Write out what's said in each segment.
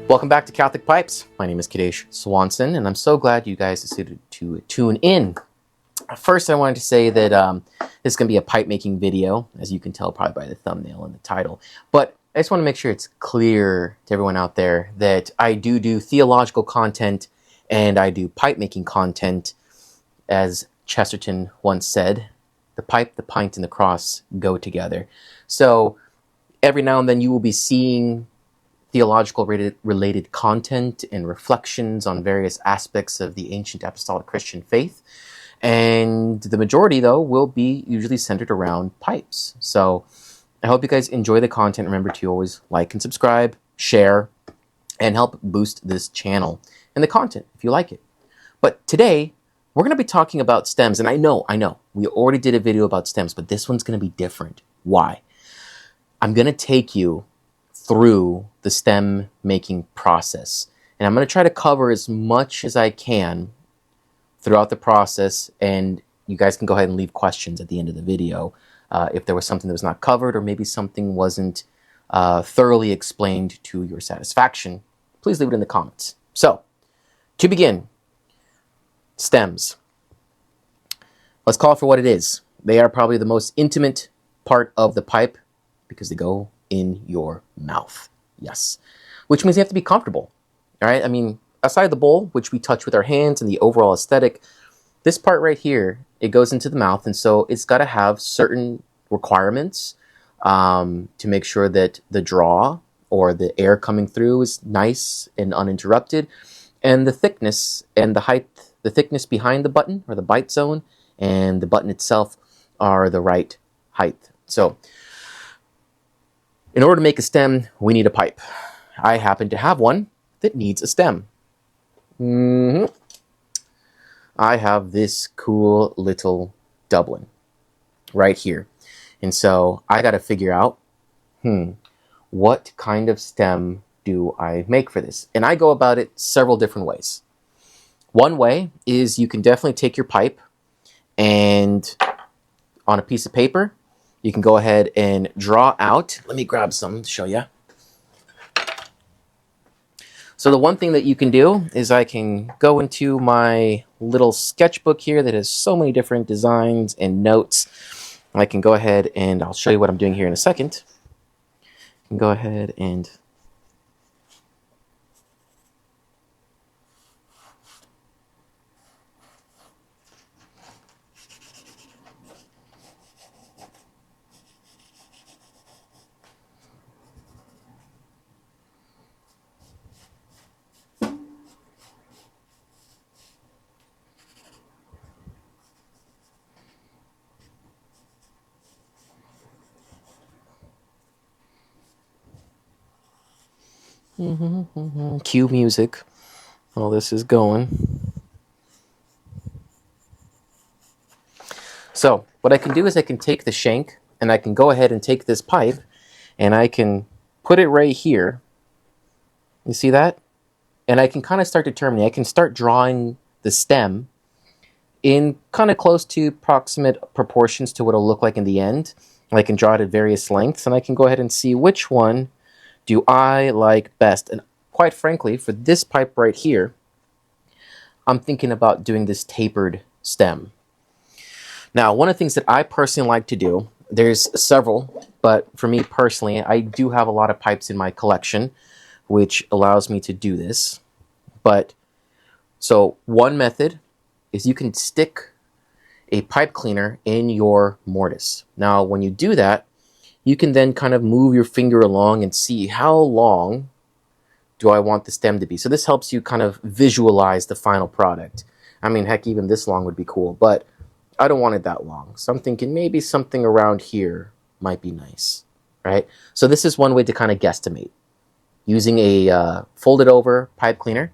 Welcome back to Catholic Pipes. My name is Kadesh Swanson, and I'm so glad you guys decided to tune in. First, I wanted to say that this is going to be a pipe making video, as you can tell probably by the thumbnail and the title. But I just want to make sure it's clear to everyone out there that I do theological content and I do pipe making content. As Chesterton once said, the pipe, the pint, and the cross go together. So every now and then you will be seeing theological related content and reflections on various aspects of the ancient apostolic Christian faith. And the majority, though, will be usually centered around pipes. So I hope you guys enjoy the content. Remember to always like and subscribe, share, and help boost this channel and the content if you like it. But today, we're going to be talking about stems. And I know, we already did a video about stems, but this one's going to be different. Why? I'm going to take you through the stem making process. And I'm going to try to cover as much as I can throughout the process, and you guys can go ahead and leave questions at the end of the video if there was something that was not covered or maybe something wasn't thoroughly explained to your satisfaction. Please leave it in the comments. So, to begin, stems. Let's call it for what it is. They are probably the most intimate part of the pipe because they go in your mouth. Yes. Which means you have to be comfortable. All right? I mean, aside the bowl, which we touch with our hands and the overall aesthetic, this part right here, it goes into the mouth, and so it's got to have certain requirements to make sure that the draw or the air coming through is nice and uninterrupted, and the thickness and the height, the thickness behind the button or the bite zone and the button itself are the right height. So in order to make a stem, we need a pipe. I happen to have one that needs a stem. I have this cool little Dublin right here. And so I got to figure out, what kind of stem do I make for this? And I go about it several different ways. One way is you can definitely take your pipe and on a piece of paper, you can go ahead and draw out. Let me grab some to show you. So the one thing that you can do is I can go into my little sketchbook here that has so many different designs and notes. I can go ahead and I'll show you what I'm doing here in a second. I can go ahead and cue music while this is going. So what I can do is I can take the shank and I can go ahead and take this pipe and I can put it right here. You see that? And I can kind of start determining, I can start drawing the stem in kind of close to proximate proportions to what it'll look like in the end. And I can draw it at various lengths and I can go ahead and see which one do I like best. And quite frankly, for this pipe right here, I'm thinking about doing this tapered stem. Now, one of the things that I personally like to do, there's several, but for me personally, I do have a lot of pipes in my collection, which allows me to do this. But, so one method is you can stick a pipe cleaner in your mortise. Now, when you do that, you can then kind of move your finger along and see how long do I want the stem to be. So this helps you kind of visualize the final product. I mean, heck, even this long would be cool, but I don't want it that long. So I'm thinking maybe something around here might be nice, right? So this is one way to kind of guesstimate. Using a folded over pipe cleaner,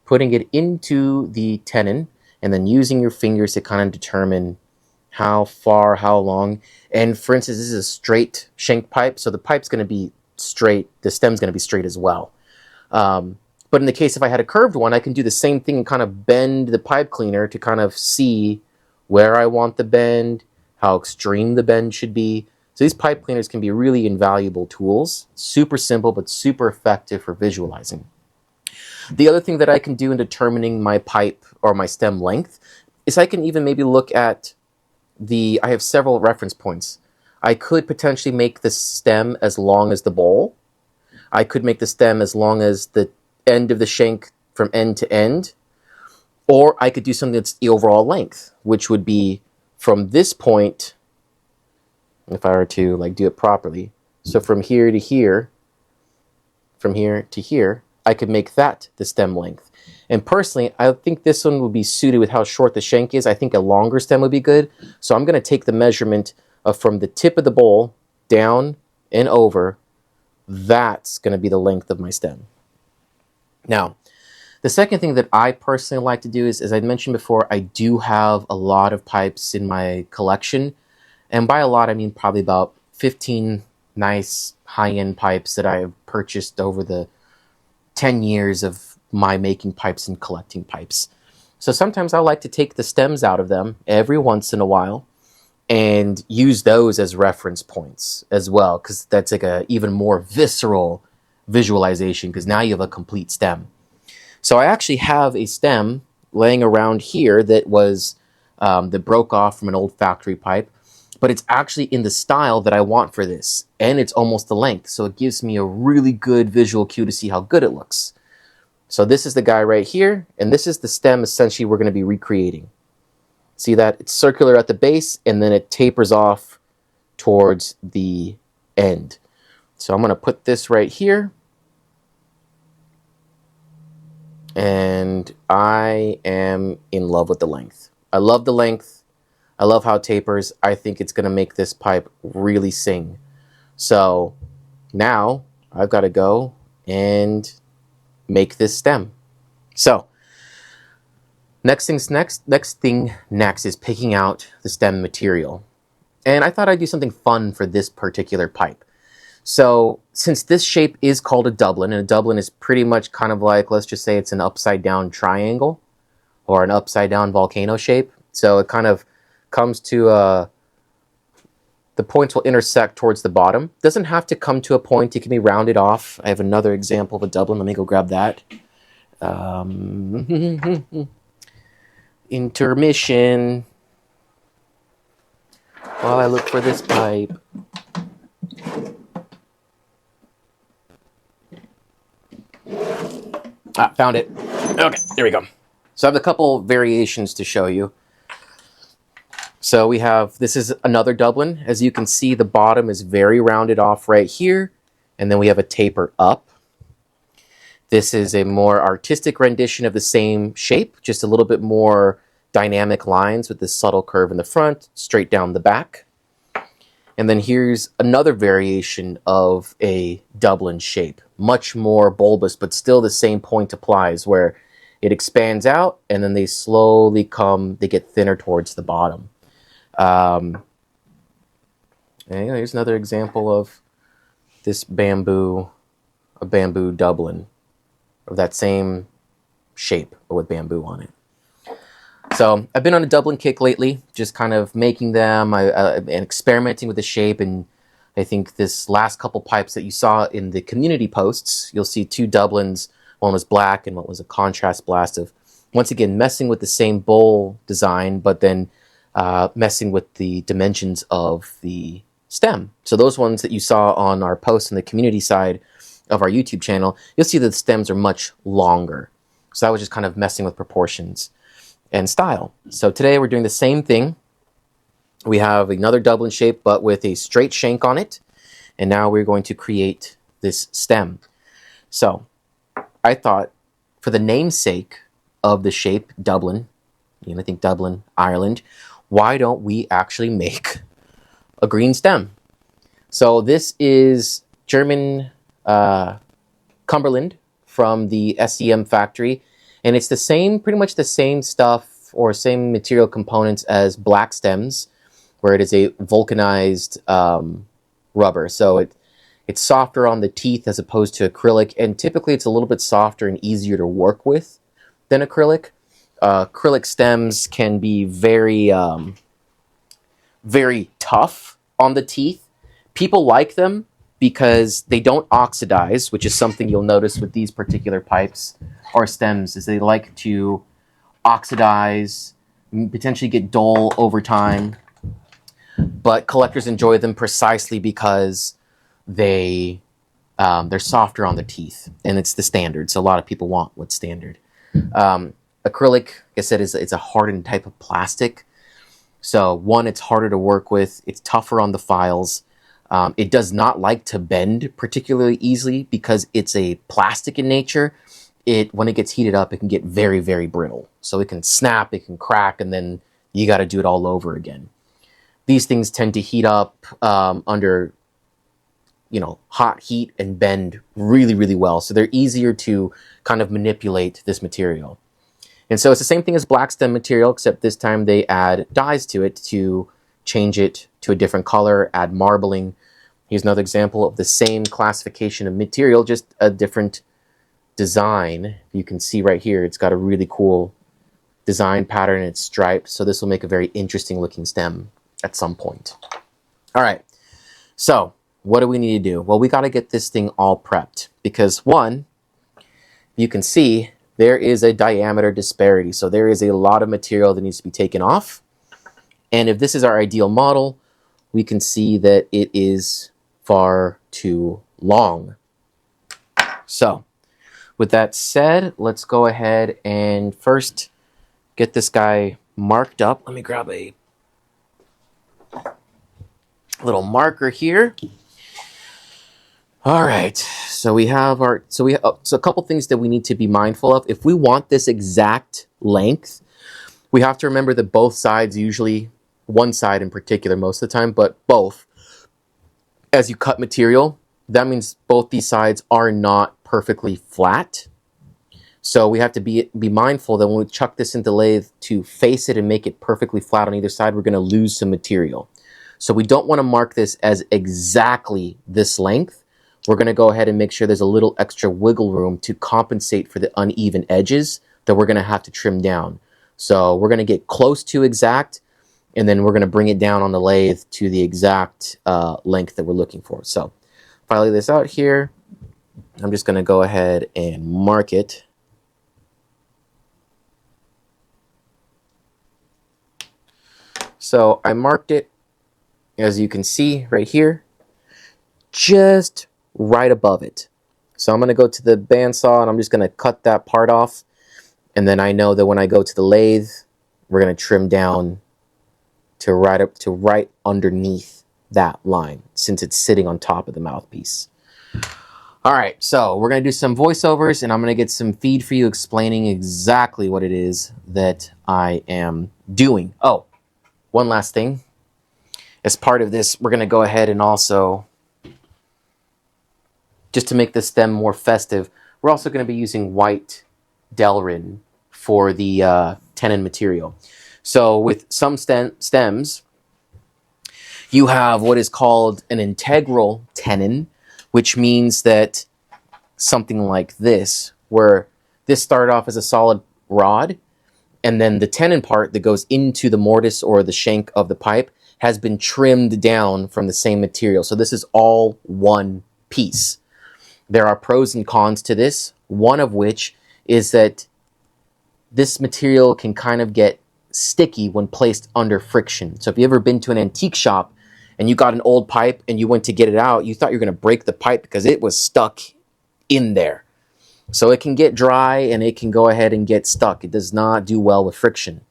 putting it into the tenon, and then using your fingers to kind of determine how far, how long. And for instance, this is a straight shank pipe, so the pipe's going to be straight, the stem's going to be straight as well. But in the case if I had a curved one, I can do the same thing and kind of bend the pipe cleaner to kind of see where I want the bend, how extreme the bend should be. So these pipe cleaners can be really invaluable tools. Super simple, but super effective for visualizing. The other thing that I can do in determining my pipe or my stem length is I can even maybe look at I have several reference points. I could potentially make the stem as long as the bowl. I could make the stem as long as the end of the shank from end to end. Or I could do something that's the overall length, which would be from this point, if I were to like do it properly. So from here to here, from here to here, I could make that the stem length. And personally, I think this one would be suited with how short the shank is. I think a longer stem would be good. So I'm going to take the measurement of from the tip of the bowl down and over. That's going to be the length of my stem. Now, the second thing that I personally like to do is, as I mentioned before, I do have a lot of pipes in my collection. And by a lot, I mean probably about 15 nice high-end pipes that I have purchased over the 10 years of my making pipes and collecting pipes. So sometimes I like to take the stems out of them every once in a while and use those as reference points as well, because that's like a even more visceral visualization, because now you have a complete stem. So I actually have a stem laying around here that that broke off from an old factory pipe, but it's actually in the style that I want for this, and it's almost the length, so it gives me a really good visual cue to see how good it looks. So this is the guy right here, and this is the stem essentially we're going to be recreating. See that? It's circular at the base, and then it tapers off towards the end. So I'm going to put this right here. And I am in love with the length. I love the length. I love how it tapers. I think it's going to make this pipe really sing. So now I've got to go and make this stem. So next thing next is picking out the stem material. And I thought I'd do something fun for this particular pipe. So since this shape is called a Dublin, and a Dublin is pretty much kind of like, let's just say it's an upside down triangle or an upside down volcano shape. So it kind of comes to the points will intersect towards the bottom. Doesn't have to come to a point. It can be rounded off. I have another example of a Dublin. Let me go grab that. Intermission. While I look for this pipe. Found it. Okay, there we go. So I have a couple variations to show you. So we have, this is another Dublin. As you can see, the bottom is very rounded off right here, and then we have a taper up. This is a more artistic rendition of the same shape, just a little bit more dynamic lines with this subtle curve in the front, straight down the back. And then here's another variation of a Dublin shape, much more bulbous, but still the same point applies, where it expands out and then they slowly they get thinner towards the bottom. And here's another example of this a bamboo Dublin, of that same shape, but with bamboo on it. So I've been on a Dublin kick lately, just kind of making them and experimenting with the shape. And I think this last couple pipes that you saw in the community posts, you'll see two Dublins. One was black and one was a contrast blast of, once again, messing with the same bowl design, but then messing with the dimensions of the stem. So those ones that you saw on our posts on the community side of our YouTube channel, you'll see that the stems are much longer. So that was just kind of messing with proportions and style. So today we're doing the same thing. We have another Dublin shape, but with a straight shank on it. And now we're going to create this stem. So I thought, for the namesake of the shape Dublin, I think Dublin, Ireland, why don't we actually make a green stem? So this is German Cumberland from the SEM factory. And it's the same, pretty much the same stuff or same material components as black stems, where it is a vulcanized rubber. So it's softer on the teeth as opposed to acrylic, and typically it's a little bit softer and easier to work with than acrylic. Acrylic stems can be very, very tough on the teeth. People like them, because they don't oxidize, which is something you'll notice with these particular pipes or stems, is they like to oxidize, potentially get dull over time. But collectors enjoy them precisely because they're softer on the teeth, and it's the standard. So a lot of people want what's standard. Acrylic, like I said, it's a hardened type of plastic. So one, it's harder to work with. It's tougher on the files. It does not like to bend particularly easily because it's a plastic in nature. When it gets heated up, it can get very, very brittle. So it can snap, it can crack, and then you got to do it all over again. These things tend to heat up under, hot heat and bend really, really well. So they're easier to kind of manipulate this material. And so it's the same thing as black stem material, except this time they add dyes to it to change it to a different color, add marbling. Here's another example of the same classification of material, just a different design. You can see right here, it's got a really cool design pattern. It's striped, so this will make a very interesting looking stem at some point. All right, so what do we need to do? Well, we got to get this thing all prepped because one, you can see there is a diameter disparity. So there is a lot of material that needs to be taken off. And if this is our ideal model, we can see that it is far too long. So with that said, let's go ahead and first get this guy marked up. Let me grab a little marker here. All right, so we have so a couple things that we need to be mindful of. If we want this exact length, we have to remember that both sides, usually one side in particular most of the time, but both, as you cut material, that means both these sides are not perfectly flat. So we have to be mindful that when we chuck this into lathe to face it and make it perfectly flat on either side, we're going to lose some material. So we don't want to mark this as exactly this length. We're going to go ahead and make sure there's a little extra wiggle room to compensate for the uneven edges that we're going to have to trim down. So we're going to get close to exact, and then we're going to bring it down on the lathe to the exact length that we're looking for. So if I lay this out here, I'm just going to go ahead and mark it. So I marked it, as you can see right here, just right above it. So I'm going to go to the bandsaw and I'm just going to cut that part off. And then I know that when I go to the lathe, we're going to trim down to right underneath that line, since it's sitting on top of the mouthpiece. All right, so we're going to do some voiceovers and I'm going to get some feed for you explaining exactly what it is that I am doing. Oh, one last thing. As part of this, we're going to go ahead and also, just to make the stem more festive, we're also going to be using white Delrin for the tenon material. So with some stems, you have what is called an integral tenon, which means that something like this, where this started off as a solid rod, and then the tenon part that goes into the mortise or the shank of the pipe has been trimmed down from the same material. So this is all one piece. There are pros and cons to this, one of which is that this material can kind of get sticky when placed under friction. So if you've ever been to an antique shop and you got an old pipe and you went to get it out, you thought you were going to break the pipe because it was stuck in there. So it can get dry and it can go ahead and get stuck. It does not do well with friction.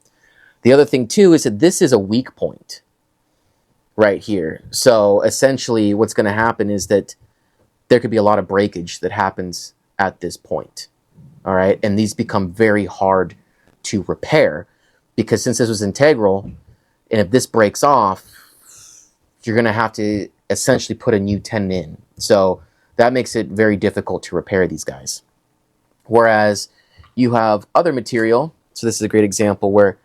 The other thing too is that this is a weak point right here. So essentially what's going to happen is that there could be a lot of breakage that happens at this point. All right, and these become very hard to repair because since this was integral, and if this breaks off, you're going to have to essentially put a new tenon in. So that makes it very difficult to repair these guys. Whereas you have other material, so this is a great example where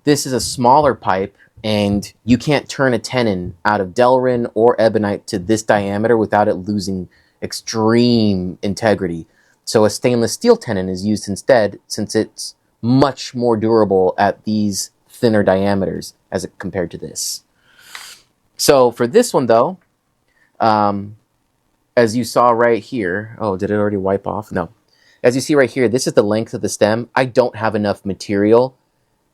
this is a smaller pipe and you can't turn a tenon out of Delrin or ebonite to this diameter without it losing extreme integrity. So a stainless steel tenon is used instead, since it's much more durable at these thinner diameters as compared to this. So for this one though, as you saw right here, oh, did it already wipe off? No. As you see right here, this is the length of the stem. I don't have enough material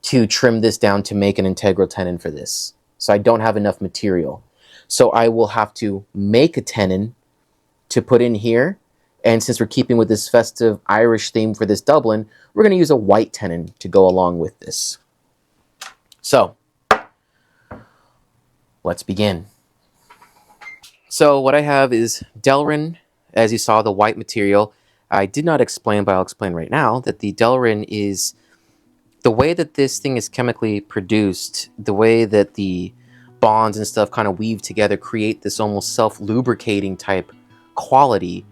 to trim this down to make an integral tenon for this. So I don't have enough material. So I will have to make a tenon to put in here. And since we're keeping with this festive Irish theme for this Dublin, we're going to use a white tenon to go along with this. So let's begin. So what I have is Delrin, as you saw, the white material. I did not explain, but I'll explain right now, that the Delrin is the way that this thing is chemically produced, the way that the bonds and stuff kind of weave together, create this almost self-lubricating type quality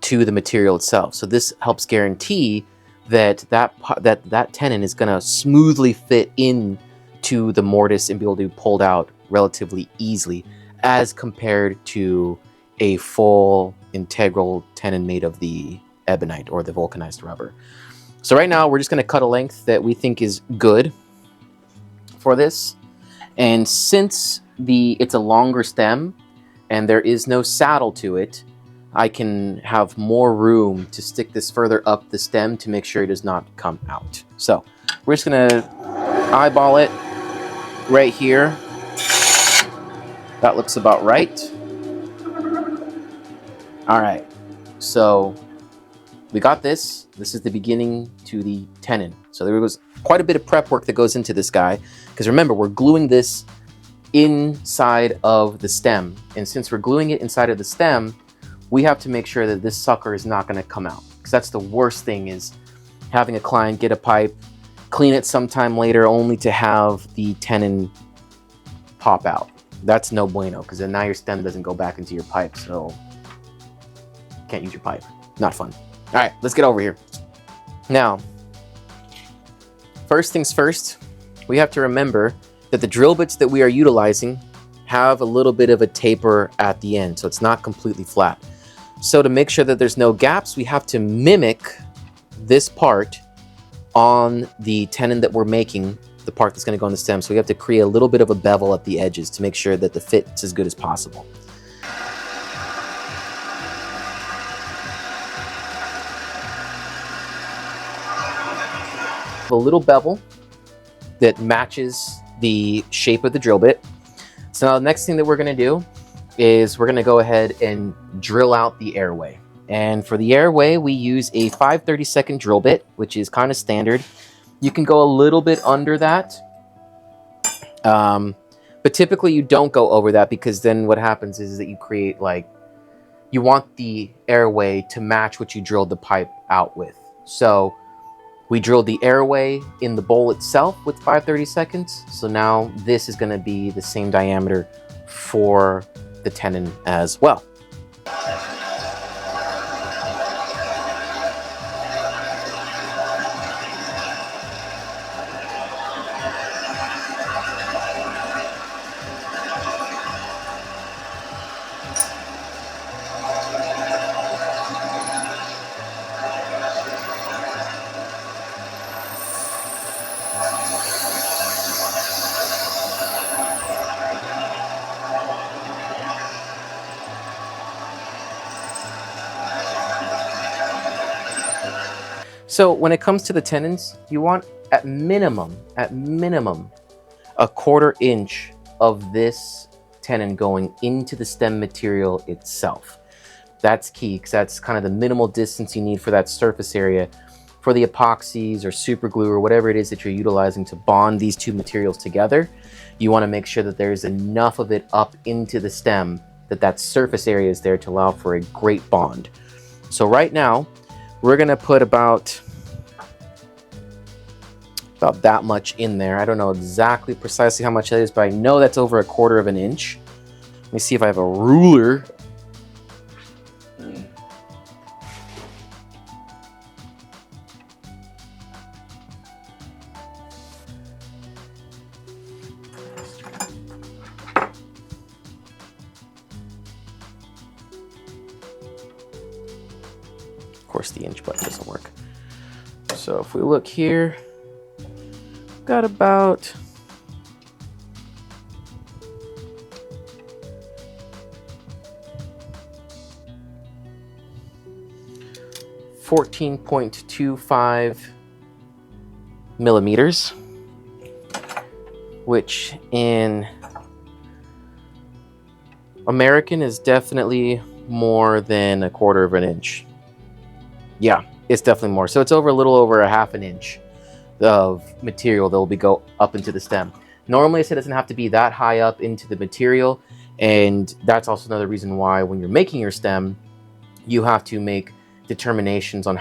to the material itself. So this helps guarantee that that tenon is going to smoothly fit into the mortise and be able to be pulled out relatively easily, as compared to a full integral tenon made of the ebonite or the vulcanized rubber. So right now we're just going to cut a length that we think is good for this. And since it's a longer stem and there is no saddle to it, I can have more room to stick this further up the stem to make sure it does not come out. So we're just going to eyeball it right here. That looks about right. All right, so we got this. This is the beginning to the tenon. So there was quite a bit of prep work that goes into this guy, because remember, we're gluing this inside of the stem. And since we're gluing it inside of the stem, we have to make sure that this sucker is not going to come out, because that's the worst thing, is having a client get a pipe, clean it sometime later, only to have the tenon pop out. That's no bueno, because then now your stem doesn't go back into your pipe, so can't use your pipe. Not fun. All right, let's get over here. Now, first things first, we have to remember that the drill bits that we are utilizing have a little bit of a taper at the end, so it's not completely flat. So to make sure that there's no gaps, we have to mimic this part on the tenon that we're making, the part that's going to go on the stem. So we have to create a little bit of a bevel at the edges to make sure that the fit's as good as possible. A little bevel that matches the shape of the drill bit. So now the next thing that we're going to do is we're going to go ahead and drill out the airway. And for the airway, we use a 5/32 drill bit, which is kind of standard. You can go a little bit under that, but typically you don't go over that, because then what happens is that you create, like, you want the airway to match what you drilled the pipe out with. So we drilled the airway in the bowl itself with 5/32. So now this is going to be the same diameter for the tenon as well. So when it comes to the tenons, you want at minimum, a 1/4 inch of this tenon going into the stem material itself. That's key, because that's kind of the minimal distance you need for that surface area for the epoxies or super glue or whatever it is that you're utilizing to bond these two materials together. You want to make sure that there's enough of it up into the stem that that surface area is there to allow for a great bond. So right now, we're going to put about that much in there. I don't know exactly precisely how much that is, but I know that's over 1/4 inch. Let me see if I have a ruler. Of course, the inch button doesn't work. So if we look here, got about 14.25 millimeters, which in American is definitely more than 1/4 of an inch. Yeah, it's definitely more. So it's over a little over a 1/2 inch of material that will go up into the stem. Normally, it doesn't have to be that high up into the material, and that's also another reason why when you're making your stem, you have to make determinations on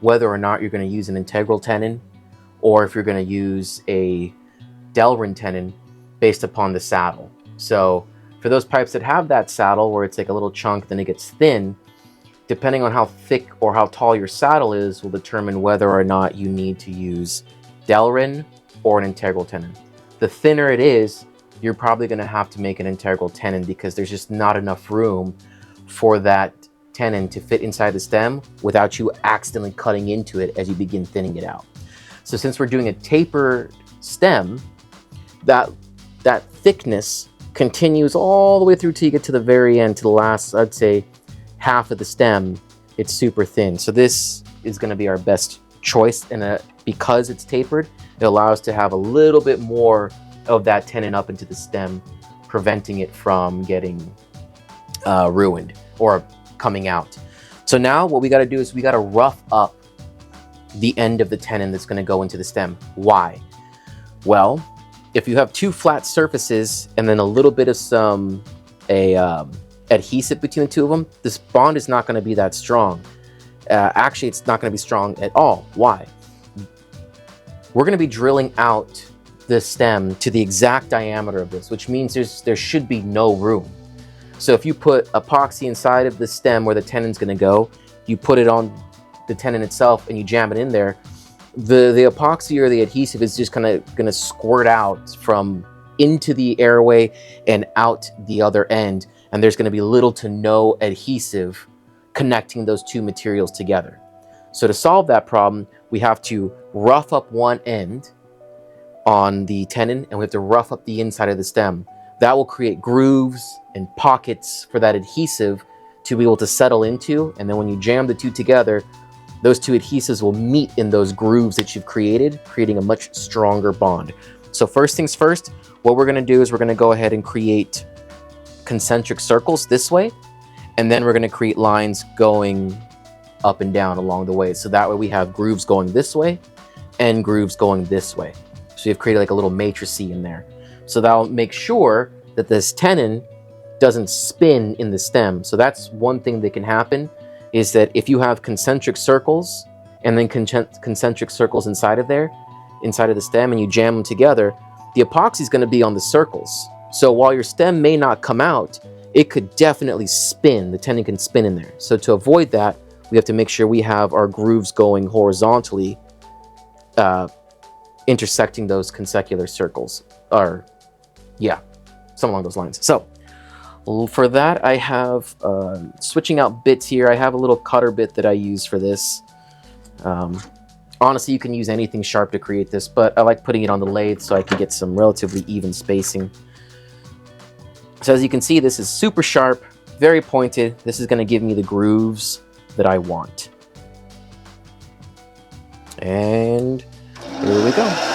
whether or not you're going to use an integral tenon or if you're going to use a Delrin tenon based upon the saddle. So for those pipes that have that saddle where it's like a little chunk, then it gets thin, depending on how thick or how tall your saddle is will determine whether or not you need to use Delrin or an integral tenon. The thinner it is, you're probably going to have to make an integral tenon because there's just not enough room for that tenon to fit inside the stem without you accidentally cutting into it as you begin thinning it out. So since we're doing a tapered stem, that thickness continues all the way through till you get to the very end, to the last, I'd say, half of the stem. It's super thin. So this is going to be our best choice, and because it's tapered, it allows to have a little bit more of that tenon up into the stem, preventing it from getting ruined or coming out. So now what we got to do is we got to rough up the end of the tenon that's going to go into the stem. Why? Well, if you have two flat surfaces and then a little bit of adhesive between the two of them, this bond is not going to be that strong. Actually, it's not going to be strong at all. Why? We're going to be drilling out the stem to the exact diameter of this, which means there should be no room. So if you put epoxy inside of the stem where the tenon's going to go, you put it on the tenon itself and you jam it in there, the epoxy or the adhesive is just going to squirt out from into the airway and out the other end, and there's going to be little to no adhesive connecting those two materials together. So to solve that problem, we have to rough up one end on the tenon and we have to rough up the inside of the stem. That will create grooves and pockets for that adhesive to be able to settle into, and then when you jam the two together, those two adhesives will meet in those grooves that you've created, creating a much stronger bond. So first things first, what we're going to do is we're going to go ahead and create concentric circles this way, and then we're going to create lines going up and down along the way. So that way we have grooves going this way and grooves going this way. So you've created like a little matrice in there. So that'll make sure that this tenon doesn't spin in the stem. So that's one thing that can happen, is that if you have concentric circles and then concentric circles inside of the stem, and you jam them together, the epoxy is going to be on the circles. So while your stem may not come out, it could definitely spin. The tenon can spin in there. So to avoid that, we have to make sure we have our grooves going horizontally, intersecting those concentric circles, or yeah, something along those lines. So for that, I have switching out bits here. I have a little cutter bit that I use for this. Honestly, you can use anything sharp to create this, but I like putting it on the lathe so I can get some relatively even spacing. So as you can see, this is super sharp, very pointed. This is going to give me the grooves that I want. And here we go.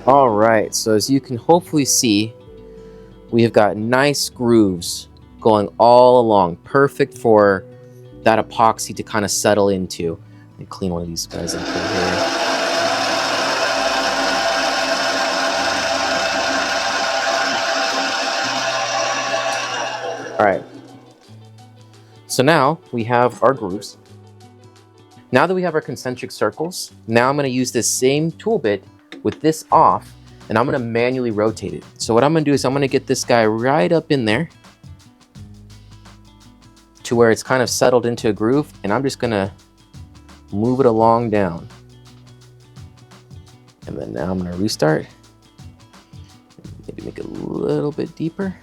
All right, so as you can hopefully see, we have got nice grooves going all along, perfect for that epoxy to kind of settle into. Let me clean one of these guys up here. All right, so now we have our grooves. Now that we have our concentric circles, now I'm going to use this same tool bit with this off, and I'm gonna manually rotate it. So what I'm gonna do is I'm gonna get this guy right up in there to where it's kind of settled into a groove, and I'm just gonna move it along down. And then now I'm gonna restart. Maybe make it a little bit deeper.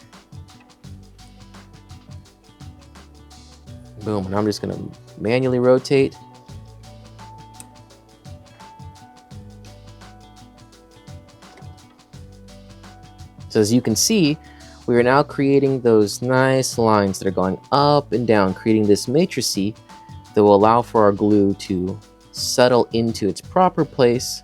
Boom, and I'm just gonna manually rotate. So as you can see, we are now creating those nice lines that are going up and down, creating this matrice that will allow for our glue to settle into its proper place.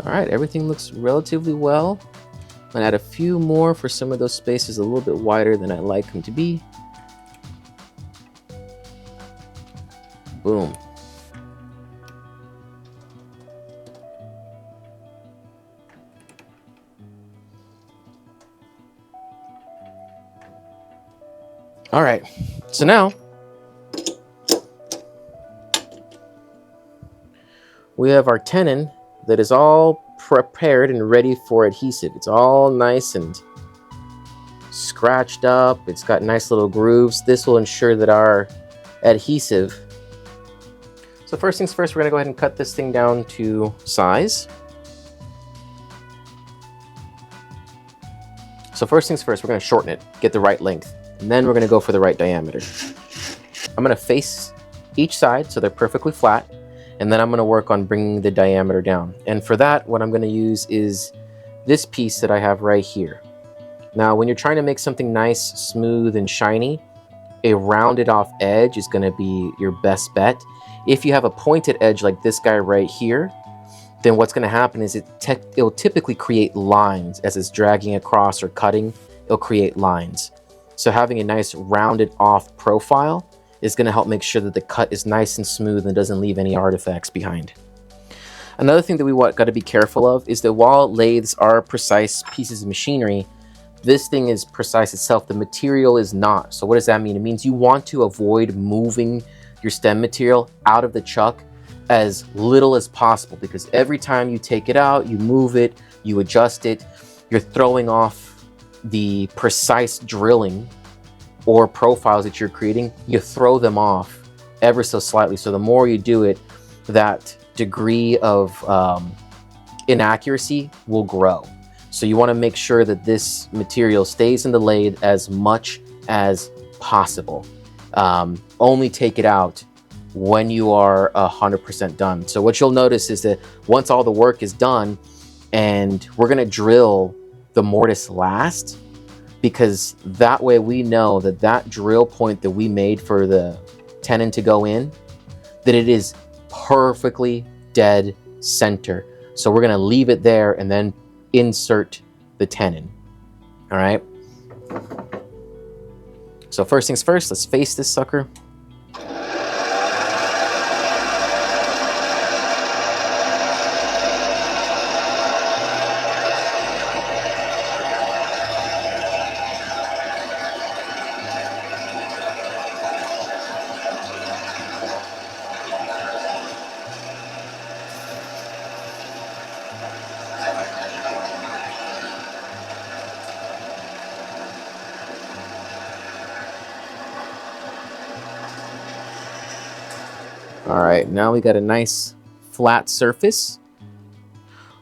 All right, everything looks relatively well. I'm gonna add a few more for some of those spaces a little bit wider than I like them to be. Boom. All right, so now we have our tenon that is all prepared and ready for adhesive. It's all nice and scratched up. It's got nice little grooves. This will ensure that our adhesive. So first things first, we're gonna go ahead and cut this thing down to size. So first things first, we're gonna shorten it, get the right length, and then we're gonna go for the right diameter. I'm gonna face each side so they're perfectly flat, and then I'm gonna work on bringing the diameter down. And for that, what I'm gonna use is this piece that I have right here. Now, when you're trying to make something nice, smooth, and shiny, a rounded off edge is gonna be your best bet. If you have a pointed edge like this guy right here, then what's gonna happen is it'll typically create lines as it's dragging across or cutting, it'll create lines. So having a nice rounded off profile is gonna help make sure that the cut is nice and smooth and doesn't leave any artifacts behind. Another thing that we gotta be careful of is that while lathes are precise pieces of machinery, this thing is precise itself, the material is not. So what does that mean? It means you want to avoid moving your stem material out of the chuck as little as possible, because every time you take it out, you move it, you adjust it, you're throwing off the precise drilling or profiles that you're creating. You throw them off ever so slightly. So the more you do it, that degree of inaccuracy will grow. So you want to make sure that this material stays in the lathe as much as possible. Only take it out when you are 100% done. So what you'll notice is that once all the work is done, and we're gonna drill the mortise last, because that way we know that that drill point that we made for the tenon to go in, that it is perfectly dead center. So we're gonna leave it there and then insert the tenon. All right. So first things first, let's face this sucker. All right, now we got a nice flat surface.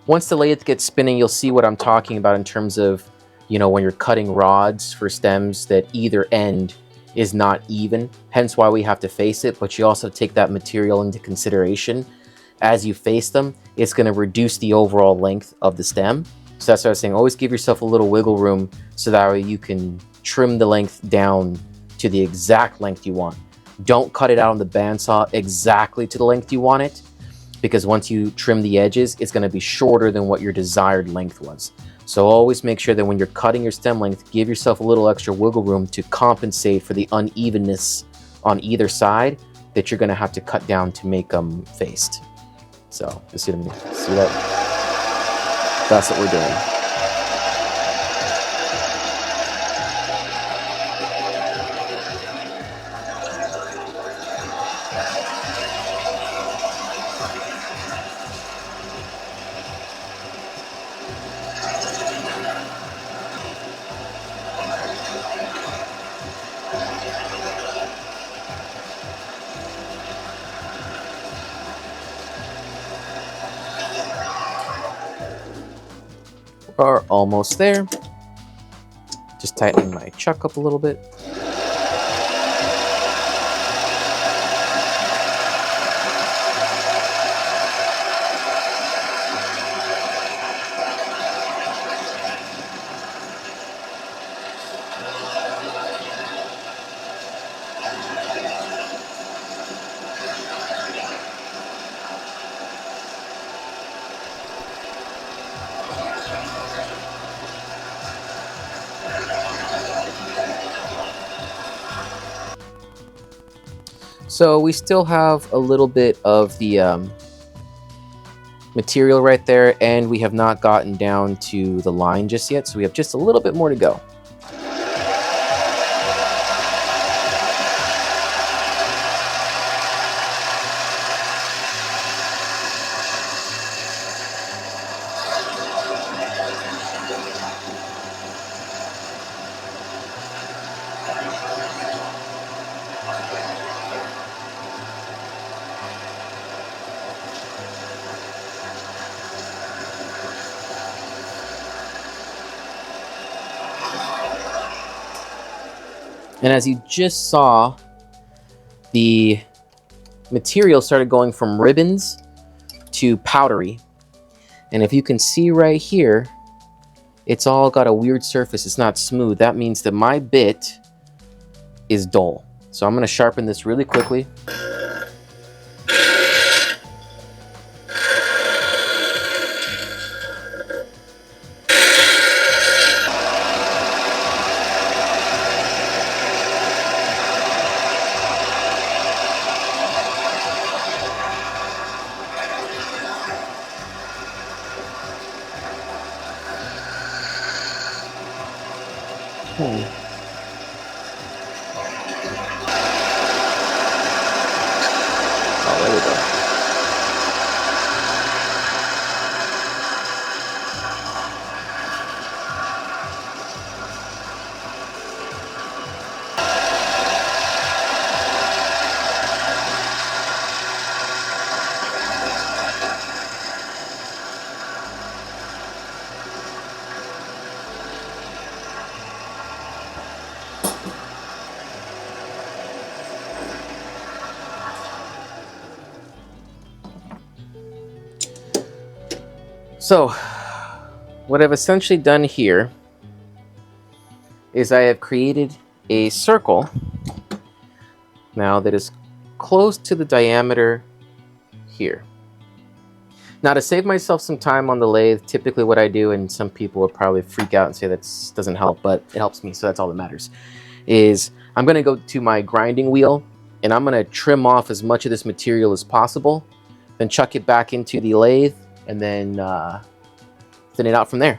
Once the lathe gets spinning, you'll see what I'm talking about in terms of, you know, when you're cutting rods for stems, that either end is not even, hence why we have to face it, but you also take that material into consideration. As you face them, it's gonna reduce the overall length of the stem. So that's what I was saying, always give yourself a little wiggle room so that way you can trim the length down to the exact length you want. Don't cut it out on the bandsaw exactly to the length you want it, because once you trim the edges, it's going to be shorter than what your desired length was. So always make sure that when you're cutting your stem length, give yourself a little extra wiggle room to compensate for the unevenness on either side that you're going to have to cut down to make them faced. So you see what I mean? See that? That's what we're doing. are almost there. Just tightening my chuck up a little bit. So we still have a little bit of the material right there, and we have not gotten down to the line just yet, so we have just a little bit more to go. And as you just saw, the material started going from ribbons to powdery. And if you can see right here, it's all got a weird surface. It's not smooth. That means that my bit is dull. So I'm going to sharpen this really quickly. Oh, there we go. So, what I've essentially done here is I have created a circle now that is close to the diameter here. Now, to save myself some time on the lathe, typically what I do, and some people will probably freak out and say that doesn't help, but it helps me, so that's all that matters, is I'm going to go to my grinding wheel and I'm going to trim off as much of this material as possible, then chuck it back into the lathe, and then thin it out from there.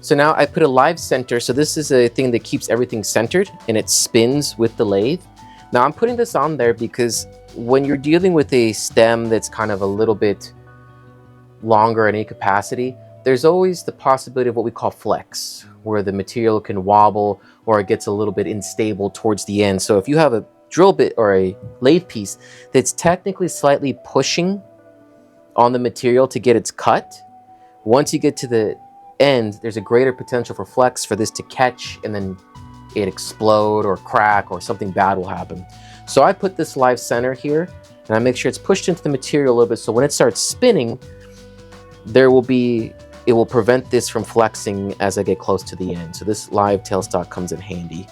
So now I put a live center. So this is a thing that keeps everything centered and it spins with the lathe. Now I'm putting this on there because when you're dealing with a stem that's kind of a little bit longer in any capacity, there's always the possibility of what we call flex, where the material can wobble or it gets a little bit unstable towards the end. So if you have a drill bit or a lathe piece that's technically slightly pushing on the material to get its cut, once you get to the end, there's a greater potential for flex for this to catch and then it explode or crack or something bad will happen. So I put this live center here, and I make sure it's pushed into the material a little bit, so when it starts spinning, it will prevent this from flexing as I get close to the end. So this live tailstock comes in handy.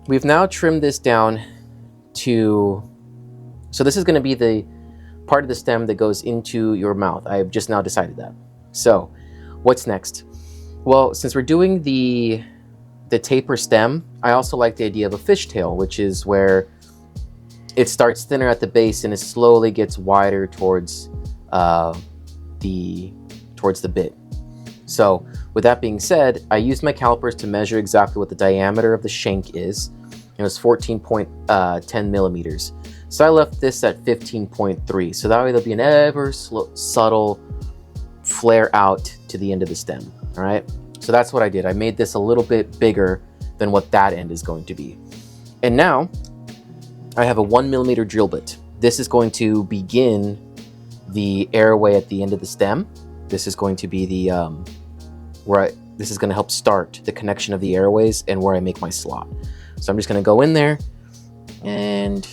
We've now trimmed this down to, so this is going to be the part of the stem that goes into your mouth. I have just now decided that. So what's next? Well, since we're doing the taper stem, I also like the idea of a fishtail, which is where it starts thinner at the base and it slowly gets wider towards the bit. So with that being said, I used my calipers to measure exactly what the diameter of the shank is. It was 14.10 millimeters. So I left this at 15.3. So that way there'll be an ever subtle flare out to the end of the stem. All right. So that's what I did. I made this a little bit bigger than what that end is going to be. And now I have a 1 millimeter drill bit. This is going to begin the airway at the end of the stem. This is going to be the this is going to help start the connection of the airways and where I make my slot. So I'm just going to go in there and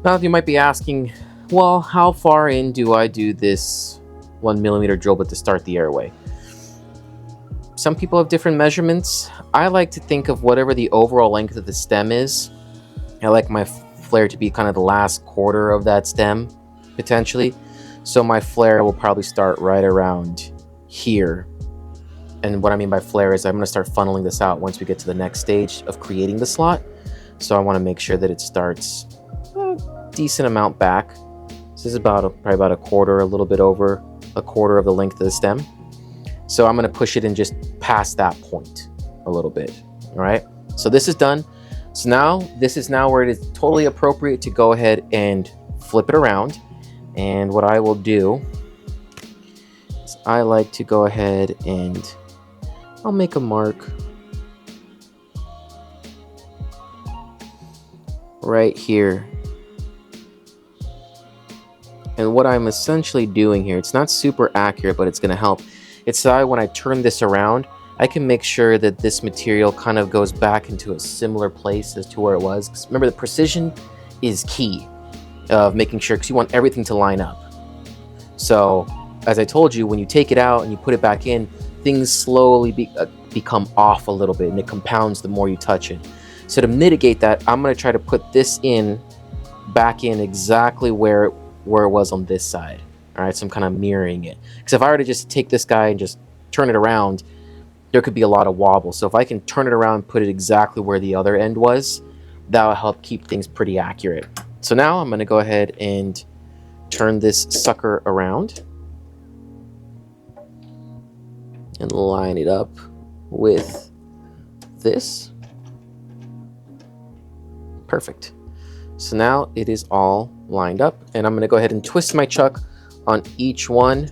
now you might be asking, well, how far in do I do this 1 millimeter drill bit to start the airway? Some people have different measurements. I like to think of whatever the overall length of the stem is. I like my flare to be kind of the last quarter of that stem, potentially. So my flare will probably start right around here. And what I mean by flare is I'm going to start funneling this out once we get to the next stage of creating the slot. So I want to make sure that it starts decent amount back. This is probably about a quarter, a little bit over a quarter of the length of the stem. So I'm going to push it in just past that point a little bit. All right. So this is done. So now this is now where it is totally appropriate to go ahead and flip it around. And what I will do is I like to go ahead and I'll make a mark right here. And what I'm essentially doing here, it's not super accurate, but it's going to help. It's that when I turn this around, I can make sure that this material kind of goes back into a similar place as to where it was. 'Cause remember, the precision is key of making sure, because you want everything to line up. So, as I told you, when you take it out and you put it back in, things slowly become off a little bit, and it compounds the more you touch it. So to mitigate that, I'm going to try to put this back in exactly where it was on this side. All right, so I'm kind of mirroring it. Because if I were to just take this guy and just turn it around, there could be a lot of wobble. So if I can turn it around and put it exactly where the other end was, that'll help keep things pretty accurate. So now I'm going to go ahead and turn this sucker around and line it up with this. Perfect. So now it is all lined up, and I'm going to go ahead and twist my chuck on each one,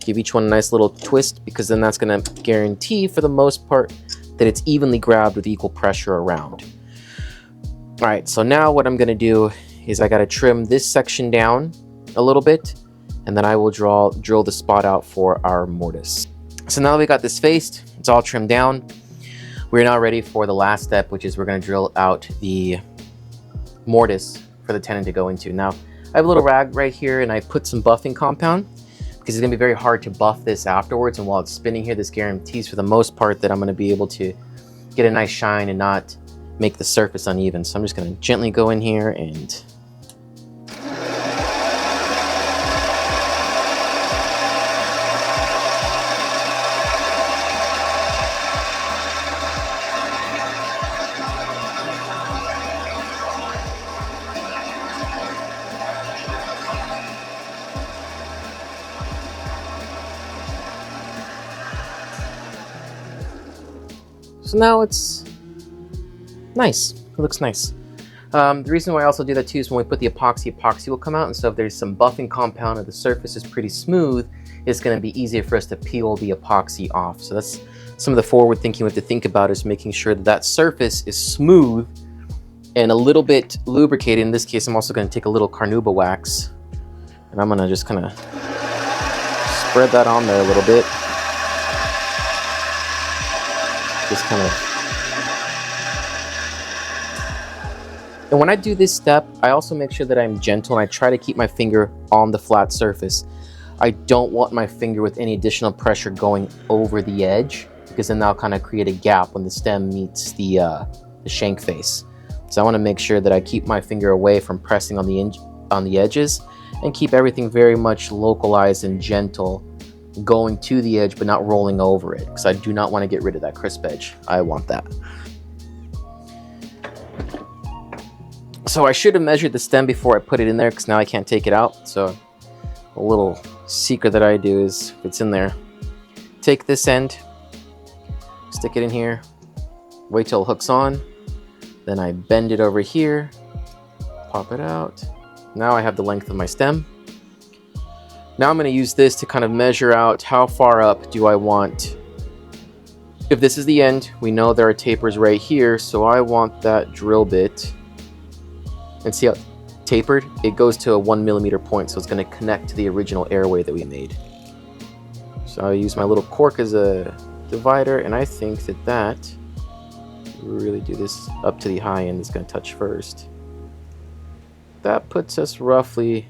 give each one a nice little twist, because then that's going to guarantee for the most part that it's evenly grabbed with equal pressure around. All right, so now what I'm going to do is I got to trim this section down a little bit, and then I will drill the spot out for our mortise. So now that we got this faced, it's all trimmed down, we're now ready for the last step, which is we're going to drill out the mortise for the tenon to go into. Now, I have a little rag right here, and I put some buffing compound because it's going to be very hard to buff this afterwards. And while it's spinning here, this guarantees for the most part that I'm going to be able to get a nice shine and not make the surface uneven. So I'm just going to gently go in here and so now it's nice. It looks nice. The reason why I also do that too is when we put the epoxy will come out, and so if there's some buffing compound and the surface is pretty smooth, it's going to be easier for us to peel the epoxy off. So that's some of the forward thinking we have to think about, is making sure that that surface is smooth and a little bit lubricated. In this case, I'm also going to take a little carnauba wax, and I'm going to just kind of spread that on there a little bit. Just kind of. And when I do this step, I also make sure that I'm gentle, and I try to keep my finger on the flat surface. I don't want my finger with any additional pressure going over the edge, because then that'll kind of create a gap when the stem meets the shank face. So I want to make sure that I keep my finger away from pressing on the edges, and keep everything very much localized and gentle, going to the edge but not rolling over it, because I do not want to get rid of that crisp edge. I want that. So I should have measured the stem before I put it in there, because now I can't take it out. So a little secret that I do is, if it's in there, take this end, stick it in here, wait till it hooks on, then I bend it over here, pop it out. Now I have the length of my stem. Now I'm going to use this to kind of measure out how far up do I want. If this is the end, we know there are tapers right here, so I want that drill bit. And see how tapered? It goes to a 1 millimeter point, so it's going to connect to the original airway that we made. So I'll use my little cork as a divider, and I think that really do this up to the high end is going to touch first. That puts us roughly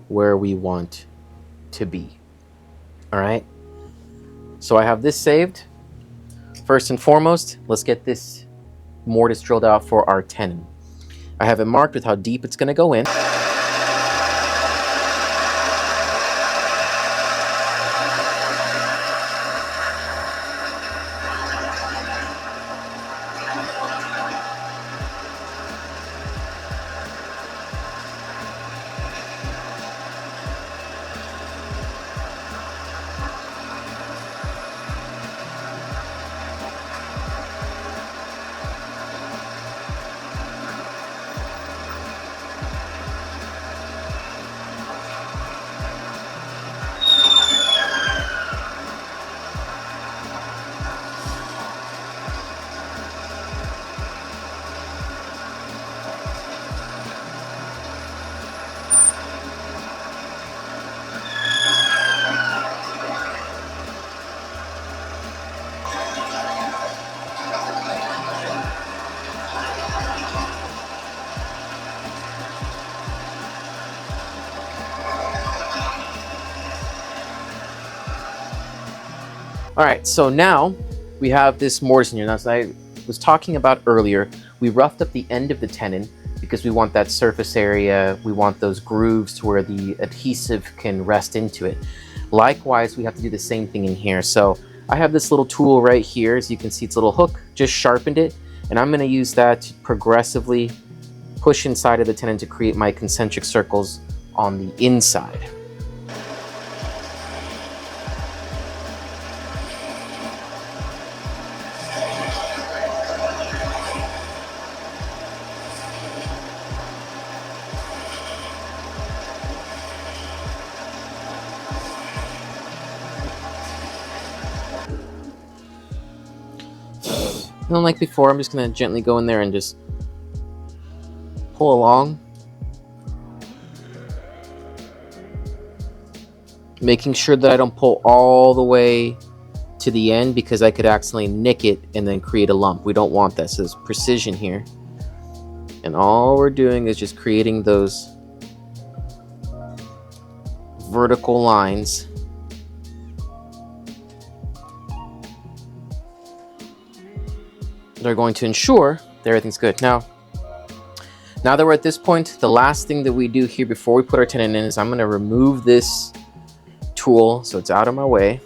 where we want to be. All right, so I have this saved. First and foremost, let's get this mortise drilled out for our tenon. I have it marked with how deep it's going to go in. All right, so now we have this mortise in here. Now, as I was talking about earlier, we roughed up the end of the tenon because we want that surface area, we want those grooves to where the adhesive can rest into it. Likewise, we have to do the same thing in here. So I have this little tool right here. As you can see, it's a little hook, just sharpened it. And I'm gonna use that to progressively push inside of the tenon to create my concentric circles on the inside. And like before, I'm just going to gently go in there and just pull along, making sure that I don't pull all the way to the end because I could accidentally nick it and then create a lump. We don't want that, so there's precision here. And all we're doing is just creating those vertical lines. They're going to ensure that everything's good. Now that we're at this point, the last thing that we do here before we put our tenon in is I'm going to remove this tool so it's out of my way.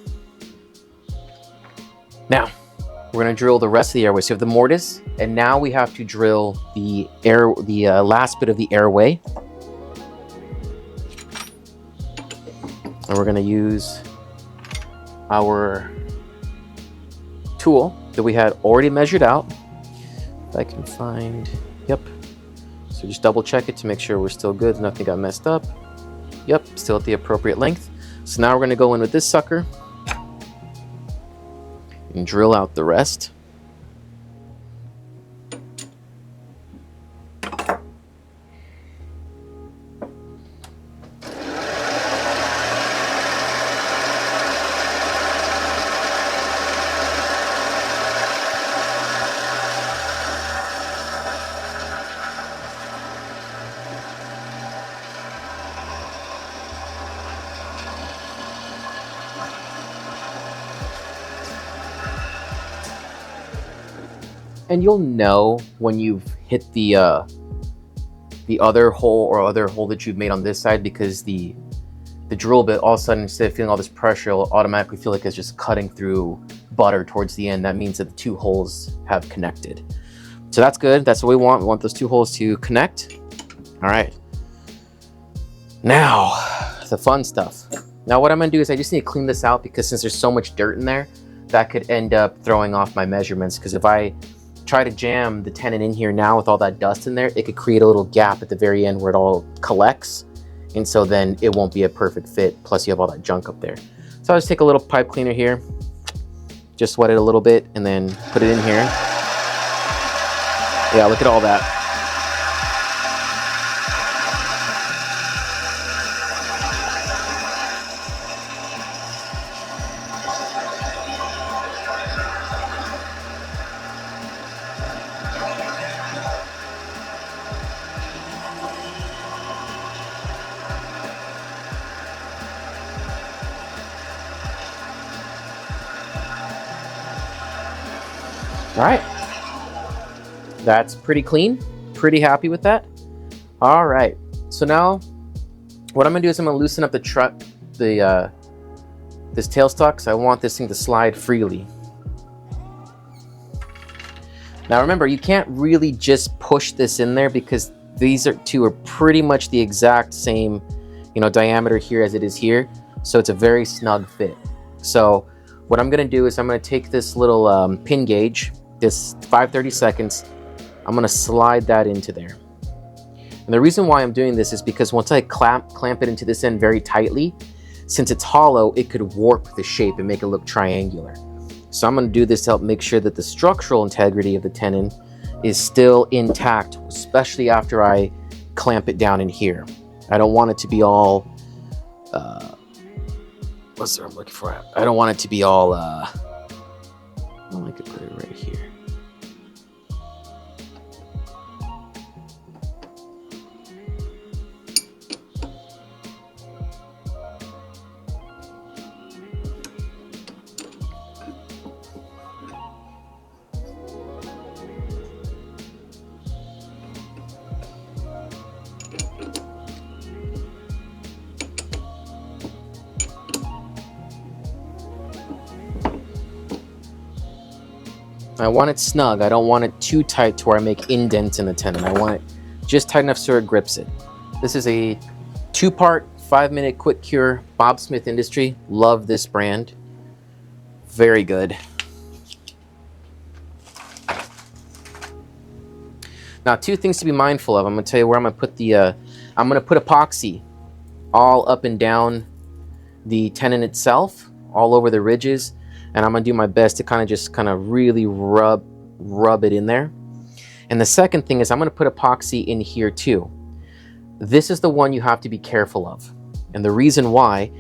Now, we're going to drill the rest of the airway. So we have the mortise, and now we have to drill the last bit of the airway. And we're going to use our tool that we had already measured out. If I can find, yep. So just double check it to make sure we're still good, nothing got messed up. Yep, still at the appropriate length. So now we're gonna go in with this sucker and drill out the rest. And you'll know when you've hit the other hole or other hole that you've made on this side, because the drill bit, all of a sudden, instead of feeling all this pressure, it'll automatically feel like it's just cutting through butter towards the end. That means that the two holes have connected. So that's good. That's what we want. We want those two holes to connect. All right. Now, the fun stuff. Now what I'm gonna do is I just need to clean this out, because since there's so much dirt in there, that could end up throwing off my measurements. Because if I try to jam the tenon in here now with all that dust in there, it could create a little gap at the very end where it all collects. And so then it won't be a perfect fit. Plus you have all that junk up there. So I'll just take a little pipe cleaner here, just wet it a little bit and then put it in here. Yeah, look at all that. All right, that's pretty clean, pretty happy with that. All right, so now what I'm gonna do is I'm gonna loosen up this tailstock, because I want this thing to slide freely. Now remember, you can't really just push this in there, because these two are pretty much the exact same, diameter here as it is here. So it's a very snug fit. So what I'm gonna do is I'm gonna take this little pin gauge, this 5/32, I'm gonna slide that into there. And the reason why I'm doing this is because once I clamp it into this end very tightly, since it's hollow, it could warp the shape and make it look triangular. So I'm gonna do this to help make sure that the structural integrity of the tenon is still intact, especially after I clamp it down in here. I don't want it to be all, what's the word I'm looking for? I don't want it to be all, I could put it right here. I want it snug. I don't want it too tight to where I make indents in the tenon. I want it just tight enough so it grips it. This is a 2-part, 5-minute quick cure, Bob Smith Industry. Love this brand. Very good. Now, 2 things to be mindful of. I'm going to tell you where I'm going to put the, I'm going to put epoxy all up and down the tenon itself, all over the ridges. And I'm going to do my best to kind of really rub it in there. And the second thing is I'm going to put epoxy in here too. This is the one you have to be careful of. And the reason why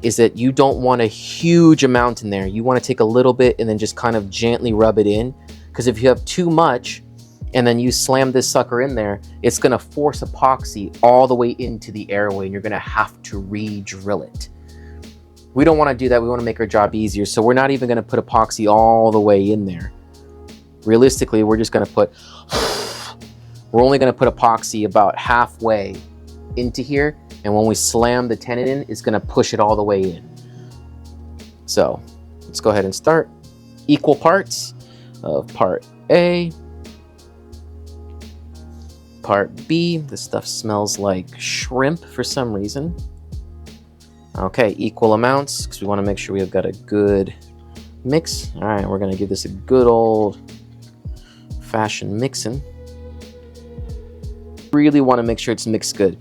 is that you don't want a huge amount in there. You want to take a little bit and then just kind of gently rub it in. Because if you have too much and then you slam this sucker in there, it's going to force epoxy all the way into the airway and you're going to have to re-drill it. We don't want to do that. We want to make our job easier. So we're not even going to put epoxy all the way in there. Realistically, we're just going to put, we're only going to put epoxy about halfway into here. And when we slam the tenon in, it's going to push it all the way in. So let's go ahead and start. Equal parts of part A. Part B. This stuff smells like shrimp for some reason. Okay, equal amounts, because we want to make sure we have got a good mix. All right, we're going to give this a good old fashioned mixing. Really want to make sure it's mixed good.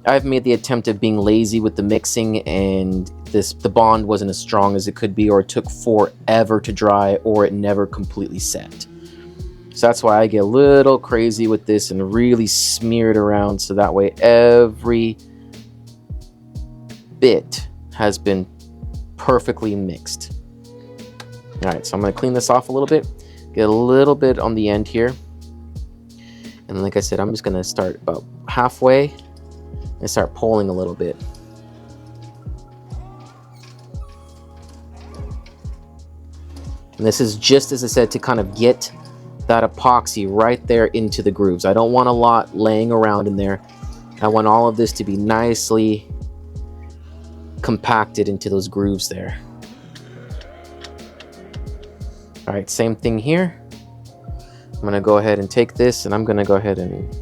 I've made the attempt of being lazy with the mixing, and the bond wasn't as strong as it could be, or it took forever to dry, or it never completely set. So that's why I get a little crazy with this and really smear it around, so that way every bit has been perfectly mixed. All right, so I'm going to clean this off a little bit, get a little bit on the end here, and like I said, I'm just going to start about halfway and start pulling a little bit. And this is just, as I said, to kind of get that epoxy right there into the grooves. I don't want a lot laying around in there. I want all of this to be nicely compacted into those grooves there. All right, same thing here. I'm going to go ahead and take this, and I'm going to go ahead and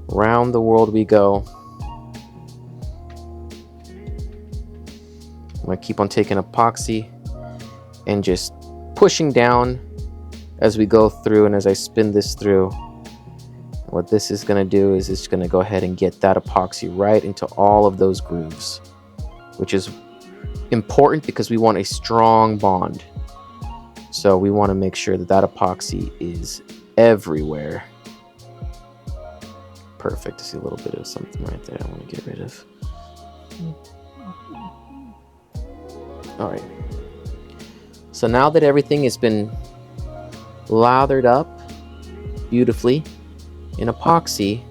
round the world we go. I'm going to keep on taking epoxy and just pushing down as we go through, and as I spin this through. What this is going to do is it's going to go ahead and get that epoxy right into all of those grooves, which is important because we want a strong bond. So we want to make sure that that epoxy is everywhere. Perfect. I see a little bit of something right there I want to get rid of. All right. So now that everything has been lathered up beautifully in epoxy,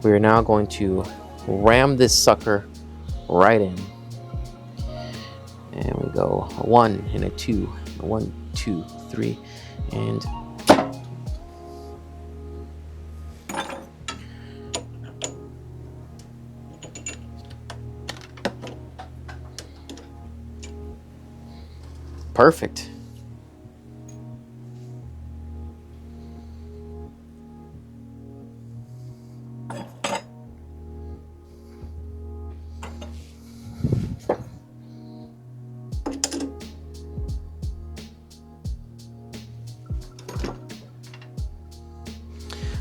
we're now going to ram this sucker right in. And we go a 1 and a 2, a 1, 2, 3, and perfect.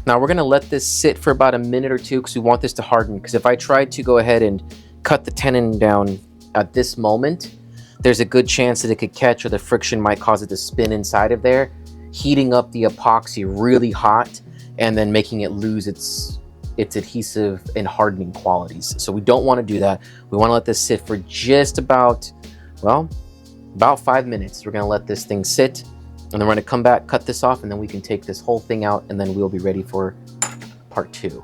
Now we're going to let this sit for about a minute or two because we want this to harden. Because if I tried to go ahead and cut the tenon down at this moment, there's a good chance that it could catch, or the friction might cause it to spin inside of there, heating up the epoxy really hot and then making it lose its adhesive and hardening qualities. So we don't want to do that. We want to let this sit for just about 5 minutes. We're going to let this thing sit, and then we're going to come back, cut this off, and then we can take this whole thing out, and then we'll be ready for part 2.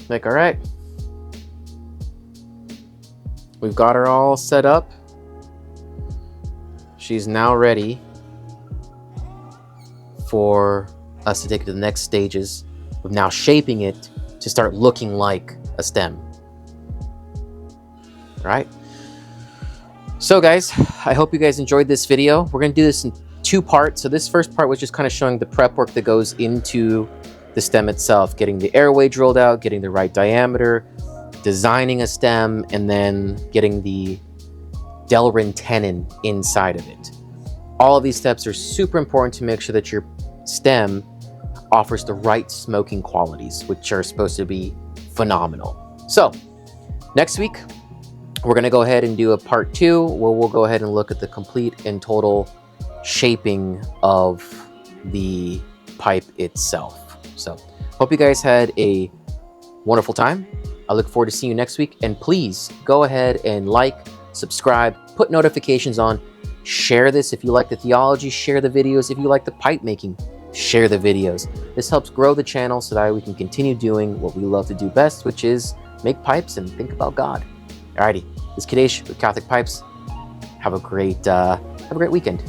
Like, all right, we've got her all set up. She's now ready for us to take it to the next stages of now shaping it to start looking like a stem. All right. So guys, I hope you guys enjoyed this video. We're going to do this in 2 parts. So this first part was just kind of showing the prep work that goes into the stem itself, getting the airway drilled out, getting the right diameter, designing a stem, and then getting the Delrin tenon inside of it. All of these steps are super important to make sure that your stem offers the right smoking qualities, which are supposed to be phenomenal. So next week, we're going to go ahead and do a part 2 where we'll go ahead and look at the complete and total shaping of the pipe itself. So hope you guys had a wonderful time. I look forward to seeing you next week. And please go ahead and like, subscribe, put notifications on, share this if you like the theology, share the videos if you like the pipe making, share the videos. This helps grow the channel so that we can continue doing what we love to do best, which is make pipes and think about God. Alrighty, this is Kadesh with Catholic Pipes. Have a great weekend.